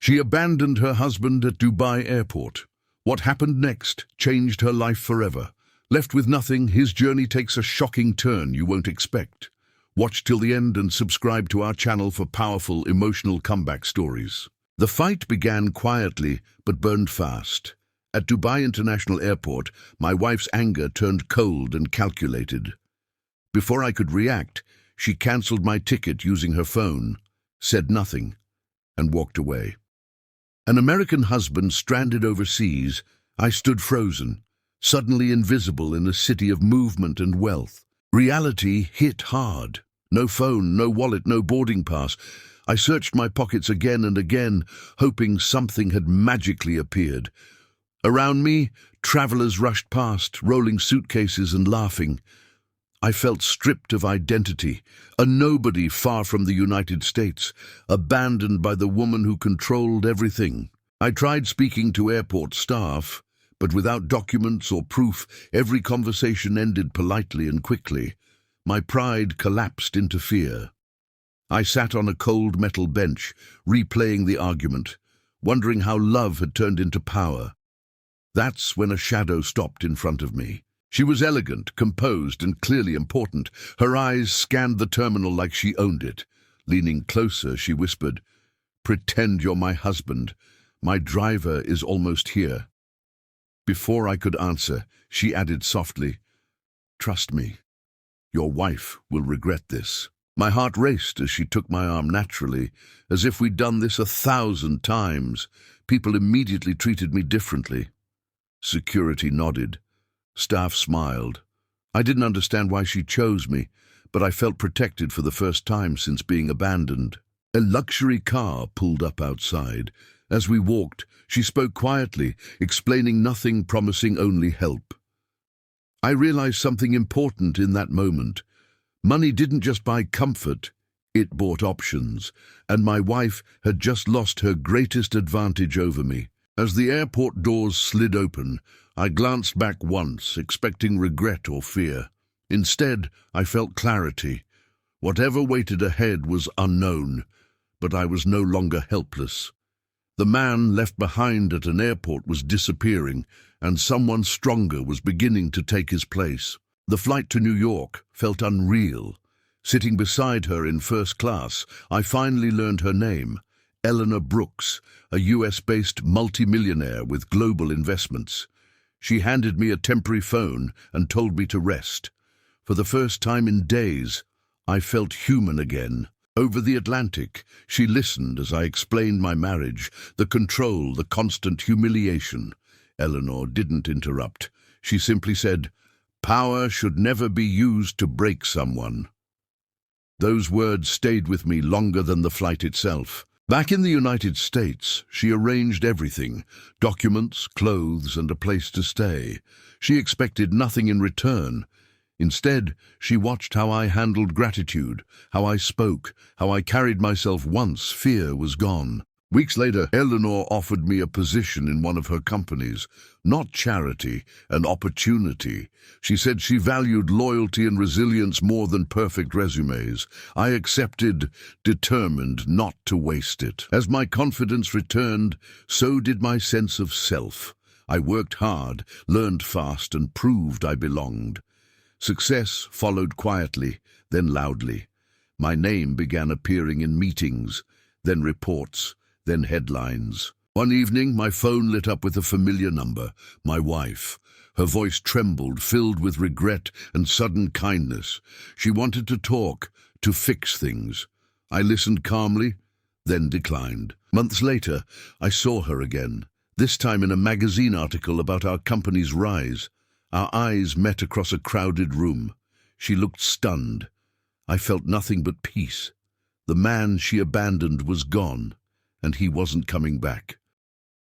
She abandoned her husband at Dubai airport. What happened next changed her life forever. Left with nothing, his journey takes a shocking turn you won't expect. Watch till the end and subscribe to our channel for powerful, emotional comeback stories. The fight began quietly, but burned fast. At Dubai International Airport, my wife's anger turned cold and calculated. Before I could react, she cancelled my ticket using her phone, said nothing, and walked away. An American husband stranded overseas, I stood frozen, suddenly invisible in a city of movement and wealth. Reality hit hard. No phone, no wallet, no boarding pass. I searched my pockets again and again, hoping something had magically appeared. Around me, travelers rushed past, rolling suitcases and laughing. I felt stripped of identity, a nobody far from the United States, abandoned by the woman who controlled everything. I tried speaking to airport staff, but without documents or proof, every conversation ended politely and quickly. My pride collapsed into fear. I sat on a cold metal bench, replaying the argument, wondering how love had turned into power. That's when a shadow stopped in front of me. She was elegant, composed, and clearly important. Her eyes scanned the terminal like she owned it. Leaning closer, she whispered, "Pretend you're my husband. My driver is almost here." Before I could answer, she added softly, "Trust me. Your wife will regret this." My heart raced as she took my arm naturally, as if we'd done this 1,000 times. People immediately treated me differently. Security nodded. Staff smiled. I didn't understand why she chose me, but I felt protected for the first time since being abandoned. A luxury car pulled up outside. As we walked, she spoke quietly, explaining nothing, promising only help. I realized something important in that moment. Money didn't just buy comfort, it bought options, and my wife had just lost her greatest advantage over me. As the airport doors slid open, I glanced back once, expecting regret or fear. Instead, I felt clarity. Whatever waited ahead was unknown, but I was no longer helpless. The man left behind at an airport was disappearing, and someone stronger was beginning to take his place. The flight to New York felt unreal. Sitting beside her in first class, I finally learned her name, Eleanor Brooks, a US-based multimillionaire with global investments. She handed me a temporary phone and told me to rest. For the first time in days, I felt human again. Over the Atlantic, she listened as I explained my marriage, the control, the constant humiliation. Eleanor didn't interrupt. She simply said, "Power should never be used to break someone." Those words stayed with me longer than the flight itself. Back in the United States, she arranged everything, documents, clothes, and a place to stay. She expected nothing in return. Instead, she watched how I handled gratitude, how I spoke, how I carried myself once fear was gone. Weeks later, Eleanor offered me a position in one of her companies. Not charity, an opportunity. She said she valued loyalty and resilience more than perfect resumes. I accepted, determined not to waste it. As my confidence returned, so did my sense of self. I worked hard, learned fast, and proved I belonged. Success followed quietly, then loudly. My name began appearing in meetings, then reports, then headlines. One evening, my phone lit up with a familiar number, my wife. Her voice trembled, filled with regret and sudden kindness. She wanted to talk, to fix things. I listened calmly, then declined. Months later, I saw her again, this time in a magazine article about our company's rise. Our eyes met across a crowded room. She looked stunned. I felt nothing but peace. The man she abandoned was gone, and he wasn't coming back.